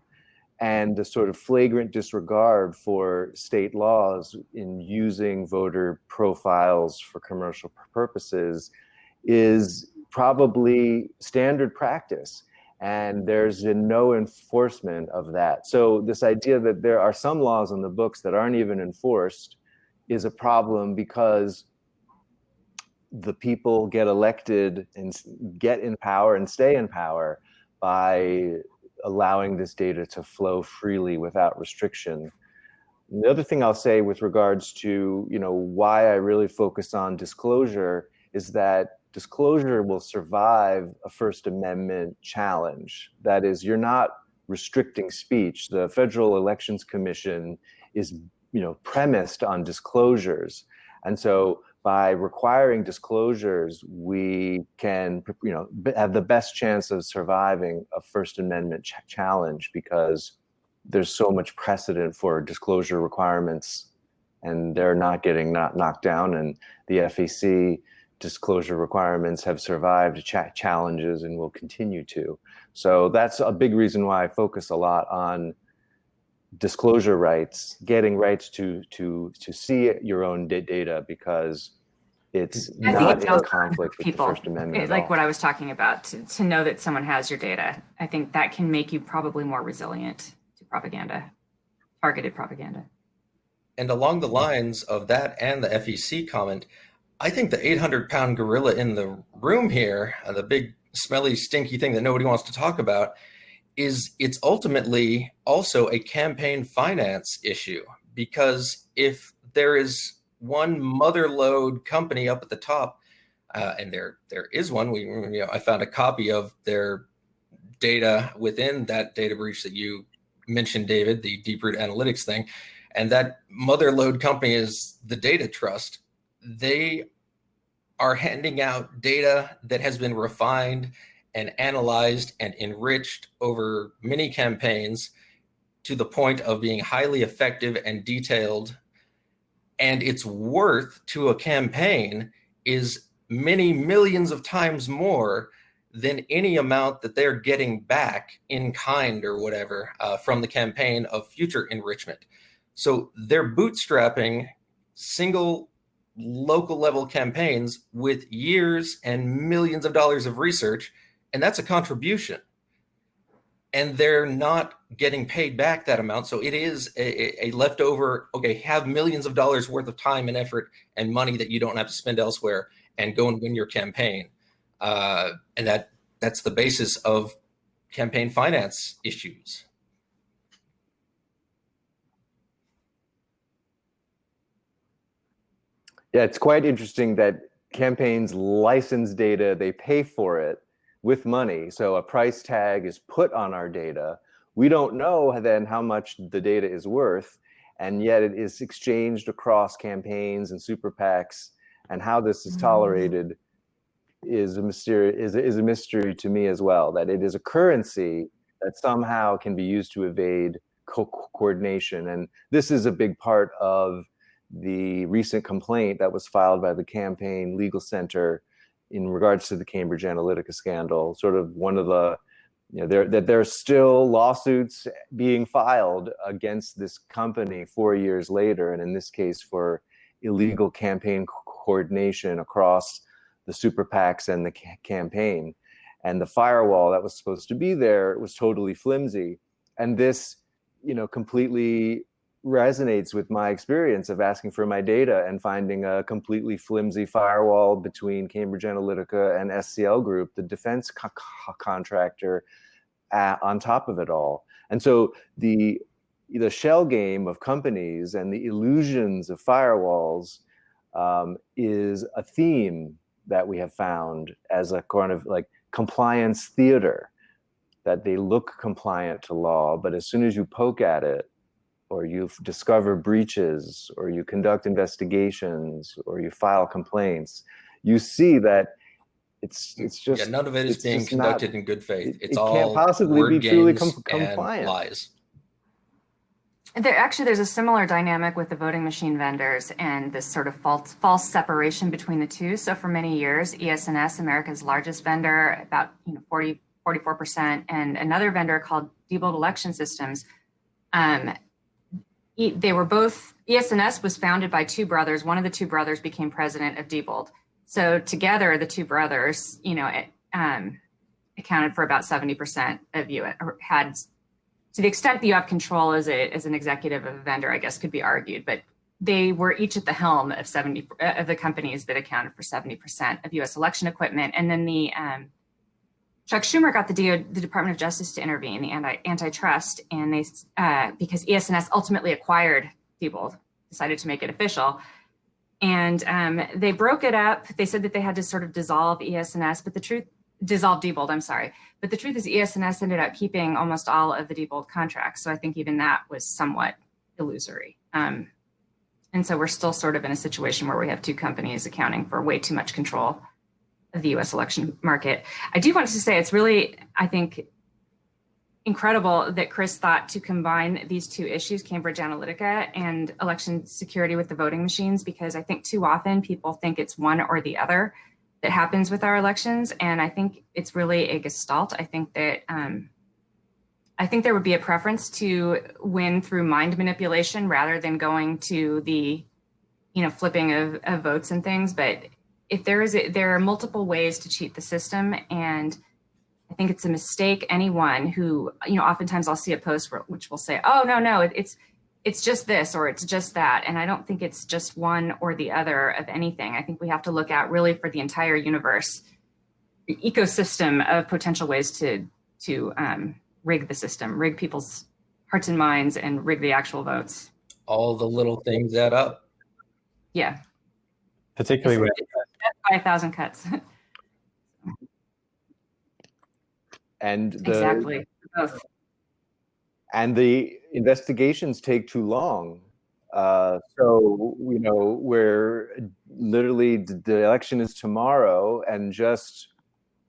And the sort of flagrant disregard for state laws in using voter profiles for commercial purposes is probably standard practice. And there's no enforcement of that. So this idea that there are some laws on the books that aren't even enforced is a problem, because the people get elected and get in power and stay in power by allowing this data to flow freely without restriction. And the other thing I'll say with regards to, why I really focus on disclosure is that disclosure will survive a First Amendment challenge. That is, you're not restricting speech. The Federal Elections Commission is, premised on disclosures. And so by requiring disclosures, we can, have the best chance of surviving a First Amendment challenge, because there's so much precedent for disclosure requirements, and they're not getting knocked down. And the FEC disclosure requirements have survived challenges and will continue to. So that's a big reason why I focus a lot on disclosure rights, getting rights to see your own data, because it's not in conflict with the First Amendment. Like what I was talking about, to know that someone has your data. I think that can make you probably more resilient to propaganda, targeted propaganda. And along the lines of that and the FEC comment, I think the 800-pound gorilla in the room here, the big smelly, stinky thing that nobody wants to talk about, is it's ultimately also a campaign finance issue. Because if there is one motherlode company up at the top, and there is one, I found a copy of their data within that data breach that you mentioned, David, the deep root analytics thing, and that motherlode company is the Data Trust. They are handing out data that has been refined and analyzed and enriched over many campaigns to the point of being highly effective and detailed. And its worth to a campaign is many millions of times more than any amount that they're getting back in kind or whatever from the campaign of future enrichment. So they're bootstrapping single local level campaigns with years and millions of dollars of research, and that's a contribution. And they're not getting paid back that amount. So it is a leftover, okay, have millions of dollars worth of time and effort and money that you don't have to spend elsewhere, and go and win your campaign. And that's the basis of campaign finance issues. Yeah, it's quite interesting that campaigns license data, they pay for it with money. So a price tag is put on our data. We don't know then how much the data is worth, and yet it is exchanged across campaigns and super PACs, and how this is tolerated is a mystery to me as well, that it is a currency that somehow can be used to evade coordination. And this is a big part of the recent complaint that was filed by the Campaign Legal Center in regards to the Cambridge Analytica scandal. Sort of one of the, there are still lawsuits being filed against this company 4 years later, and in this case for illegal campaign coordination across the super PACs and the campaign. And the firewall that was supposed to be there was totally flimsy. And this, completely resonates with my experience of asking for my data and finding a completely flimsy firewall between Cambridge Analytica and SCL Group, the defense contractor, on top of it all. And so the shell game of companies and the illusions of firewalls is a theme that we have found as a kind of like compliance theater, that they look compliant to law, but as soon as you poke at it, or you discover breaches, or you conduct investigations, or you file complaints, you see that it's just, none of it is being conducted in good faith. It's it all can't possibly word be truly games compliant. and lies. There's a similar dynamic with the voting machine vendors and this sort of false separation between the two. So for many years, ES&S, America's largest vendor, about 44%, and another vendor called Diebold Election Systems, they were both, ES&S was founded by two brothers. One of the two brothers became president of Diebold. So together, the two brothers, accounted for about 70% of you, or had, to the extent that you have control as an executive of a vendor, I guess could be argued, but they were each at the helm of 70 of the companies that accounted for 70% of U.S. election equipment. And then Chuck Schumer got the Department of Justice to intervene, the antitrust, and they because ES&S ultimately acquired Diebold, decided to make it official. And they broke it up. They said that they had to sort of dissolve ES&S, but the truth, dissolve Diebold, I'm sorry. But the truth is ES&S ended up keeping almost all of the Diebold contracts. So I think even that was somewhat illusory. And so we're still sort of in a situation where we have two companies accounting for way too much control of the US election market. I do want to say it's really, I think, incredible that Chris thought to combine these two issues, Cambridge Analytica and election security with the voting machines, because I think too often people think it's one or the other that happens with our elections. And I think it's really a gestalt. I think that I think there would be a preference to win through mind manipulation rather than going to the, flipping of votes and things. But if there are multiple ways to cheat the system, and I think it's a mistake. Anyone who, oftentimes I'll see a post which will say, "Oh no, it's just this or it's just that," and I don't think it's just one or the other of anything. I think we have to look at really for the entire universe, the ecosystem of potential ways to rig the system, rig people's hearts and minds, and rig the actual votes. All the little things add up. Yeah. Particularly with by 1,000 cuts. And exactly. Both. And the investigations take too long. So, where literally the election is tomorrow, and just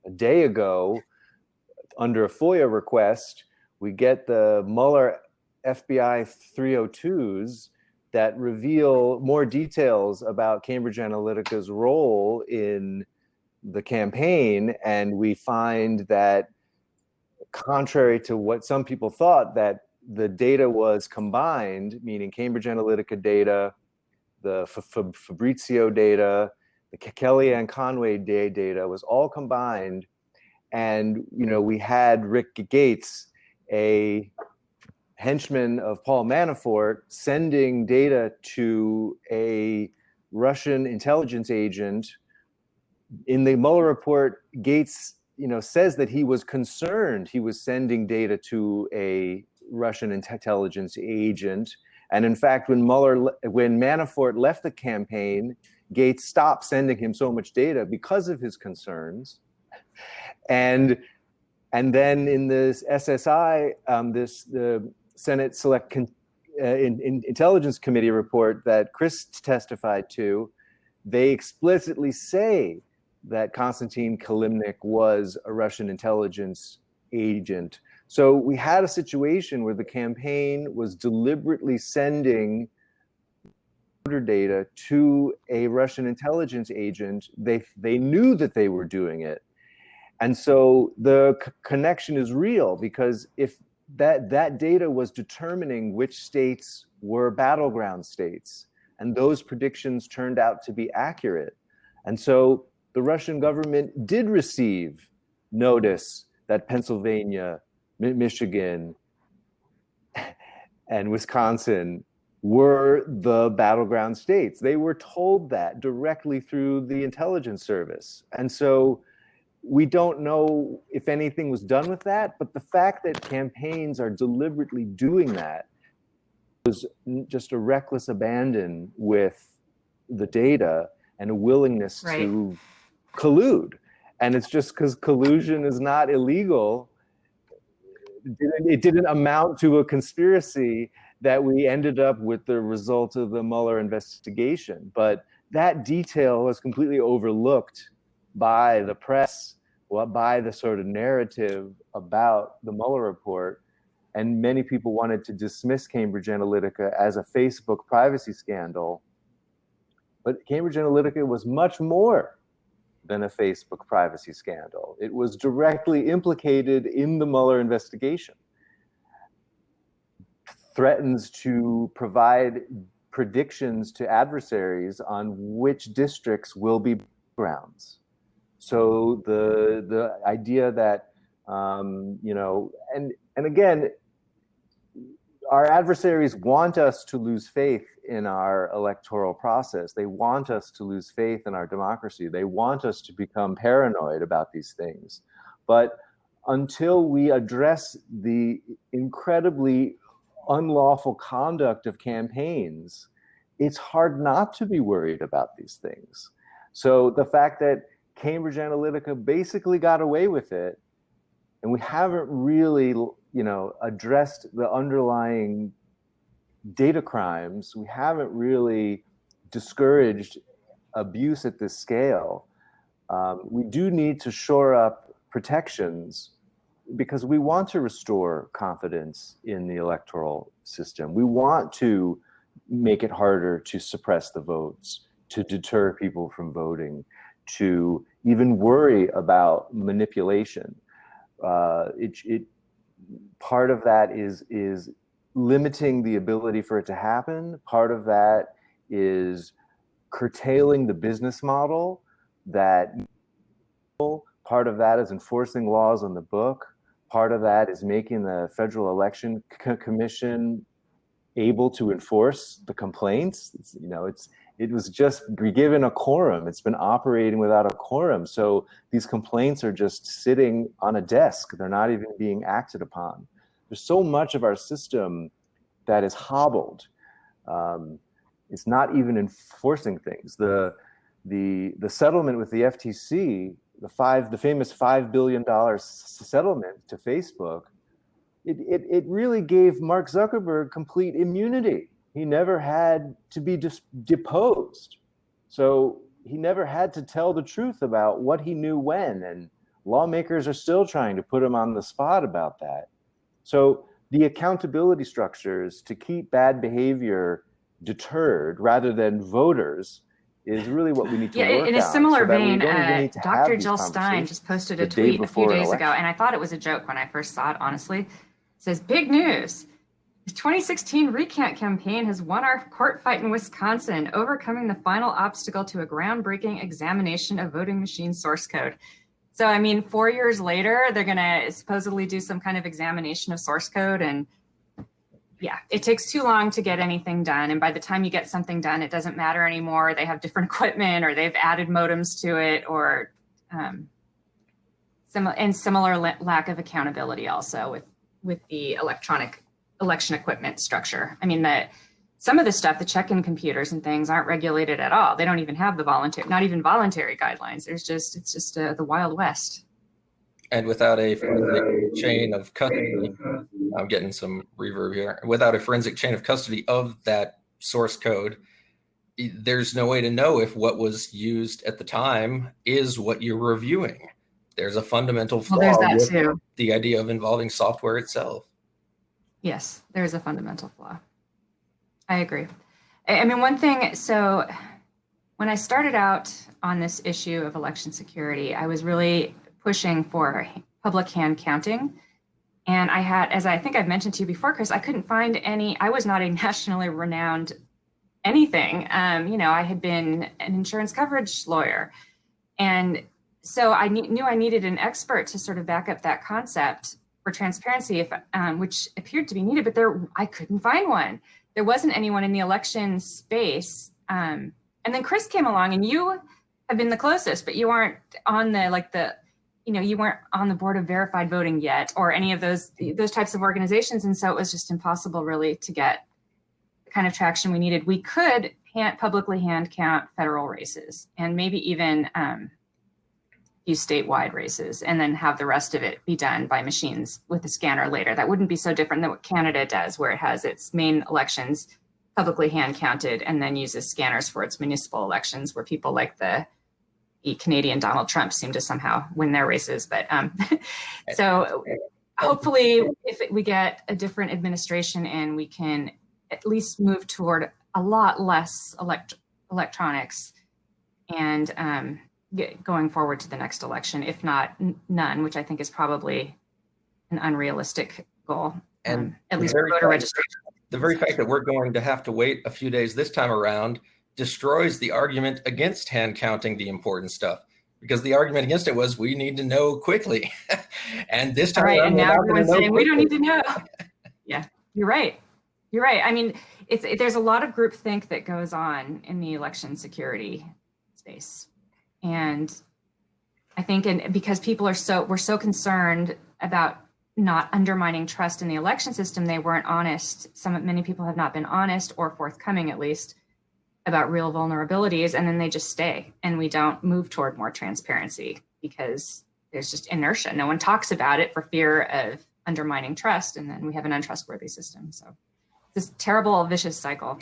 a day ago, under a FOIA request, we get the Mueller FBI 302s that reveal more details about Cambridge Analytica's role in the campaign. And we find that, contrary to what some people thought, that the data was combined, meaning Cambridge Analytica data, the Fabrizio data, the Kellyanne Conway data was all combined. And, we had Rick Gates, a henchman of Paul Manafort, sending data to a Russian intelligence agent. In the Mueller report, Gates, says that he was concerned he was sending data to a Russian intelligence agent. And in fact, when Manafort left the campaign, Gates stopped sending him so much data because of his concerns. And then in this SSI, the Senate Select Intelligence Committee report that Chris testified to, they explicitly say that Konstantin Kilimnik was a Russian intelligence agent. So we had a situation where the campaign was deliberately sending voter data to a Russian intelligence agent. They knew that they were doing it. And so the connection is real, because if that data was determining which states were battleground states, and those predictions turned out to be accurate. And so the Russian government did receive notice that Pennsylvania, Michigan, and Wisconsin were the battleground states. They were told that directly through the intelligence service. And so we don't know if anything was done with that, but the fact that campaigns are deliberately doing that was just a reckless abandon with the data and a willingness to collude. And it's just because collusion is not illegal. It didn't amount to a conspiracy that we ended up with the result of the Mueller investigation. But that detail was completely overlooked by the press, by the sort of narrative about the Mueller report. And many people wanted to dismiss Cambridge Analytica as a Facebook privacy scandal. But Cambridge Analytica was much more than a Facebook privacy scandal. It was directly implicated in the Mueller investigation. Threatens to provide predictions to adversaries on which districts will be grounds. So the idea that, and again, our adversaries want us to lose faith in our electoral process. They want us to lose faith in our democracy. They want us to become paranoid about these things. But until we address the incredibly unlawful conduct of campaigns, it's hard not to be worried about these things. So the fact that Cambridge Analytica basically got away with it, and we haven't really, addressed the underlying data crimes, we haven't really discouraged abuse at this scale. We do need to shore up protections because we want to restore confidence in the electoral system. We want to make it harder to suppress the votes, to deter people from voting, to even worry about manipulation. Part of that is limiting the ability for it to happen. Part of that is curtailing the business model. Part of that is enforcing laws on the book. Part of that is making the Federal Election Commission able to enforce the complaints. It was just given a quorum. It's been operating without a quorum. So these complaints are just sitting on a desk. They're not even being acted upon. There's so much of our system that is hobbled. It's not even enforcing things. The settlement with the FTC, the famous $5 billion settlement to Facebook, it really gave Mark Zuckerberg complete immunity. He never had to be deposed. So he never had to tell the truth about what he knew when, and lawmakers are still trying to put him on the spot about that. So the accountability structures to keep bad behavior deterred rather than voters is really what we need to work on. In a similar vein, Dr. Jill Stein just posted a tweet a few days ago, and I thought it was a joke when I first saw it, honestly. It says, "Big news. The 2016 recount campaign has won our court fight in Wisconsin, overcoming the final obstacle to a groundbreaking examination of voting machine source code." So, 4 years later, they're going to supposedly do some kind of examination of source code. And yeah, it takes too long to get anything done. And by the time you get something done, it doesn't matter anymore. They have different equipment, or they've added modems to it, or similar lack of accountability also with the electronic election equipment structure. Some of the stuff, the check-in computers and things, aren't regulated at all. They don't even have not even voluntary guidelines. It's just the Wild West. And without a forensic chain of custody, I'm getting some reverb here. Without a forensic chain of custody of that source code, there's no way to know if what was used at the time is what you're reviewing. There's a fundamental flaw with the idea of involving software itself. Yes, there's a fundamental flaw. I agree. One thing, so when I started out on this issue of election security, I was really pushing for public hand counting. And I had, as I think I've mentioned to you before, Chris, I couldn't find any, I was not a nationally renowned anything. I had been an insurance coverage lawyer. And so I knew I needed an expert to sort of back up that concept for transparency, which appeared to be needed, but I couldn't find one. There wasn't anyone in the election space. And then Chris came along, and you have been the closest, but you aren't on you weren't on the board of verified voting yet, or any of those types of organizations. And so it was just impossible really to get the kind of traction we needed. We could publicly hand count federal races, and maybe even few statewide races, and then have the rest of it be done by machines with a scanner later. That wouldn't be so different than what Canada does, where it has its main elections publicly hand counted and then uses scanners for its municipal elections, where people like the Canadian Donald Trump seem to somehow win their races. But so hopefully if we get a different administration and we can at least move toward a lot less electronics and going forward to the next election, if not none, which I think is probably an unrealistic goal, and at least for voter registration. The very fact that we're going to have to wait a few days this time around destroys the argument against hand counting the important stuff, because the argument against it was we need to know quickly. And this time around, and now everyone's saying we don't need to know. Yeah, you're right. You're right. I mean, there's a lot of groupthink that goes on in the election security space. And I think because people we're so concerned about not undermining trust in the election system, they weren't honest. Many people have not been honest or forthcoming, at least, about real vulnerabilities, and then they just stay, and we don't move toward more transparency because there's just inertia. No one talks about it for fear of undermining trust, and then we have an untrustworthy system. So this terrible, vicious cycle.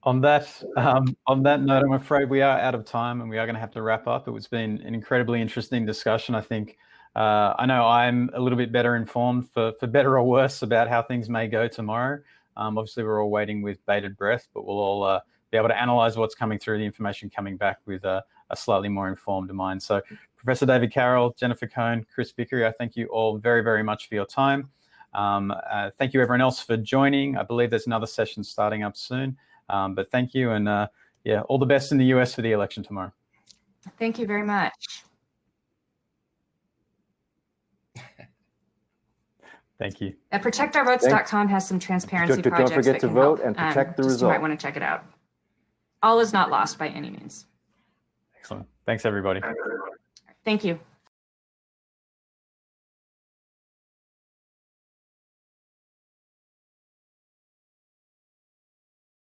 On that note, I'm afraid we are out of time and we are going to have to wrap up. It's been an incredibly interesting discussion. I think I know I'm a little bit better informed, for better or worse, about how things may go tomorrow. Obviously, we're all waiting with bated breath, but we'll all be able to analyze what's coming through, the information coming back with a slightly more informed mind. So Professor David Carroll, Jennifer Cohn, Chris Vickery, I thank you all very, very much for your time. Thank you everyone else for joining. I believe there's another session starting up soon. But thank you, and yeah, all the best in the US for the election tomorrow. Thank you very much. Thank you. ProtectOurVotes.com has some transparency projects. Don't forget to vote and protect the result. You might want to check it out. All is not lost by any means. Excellent. Thanks, everybody. Thank you.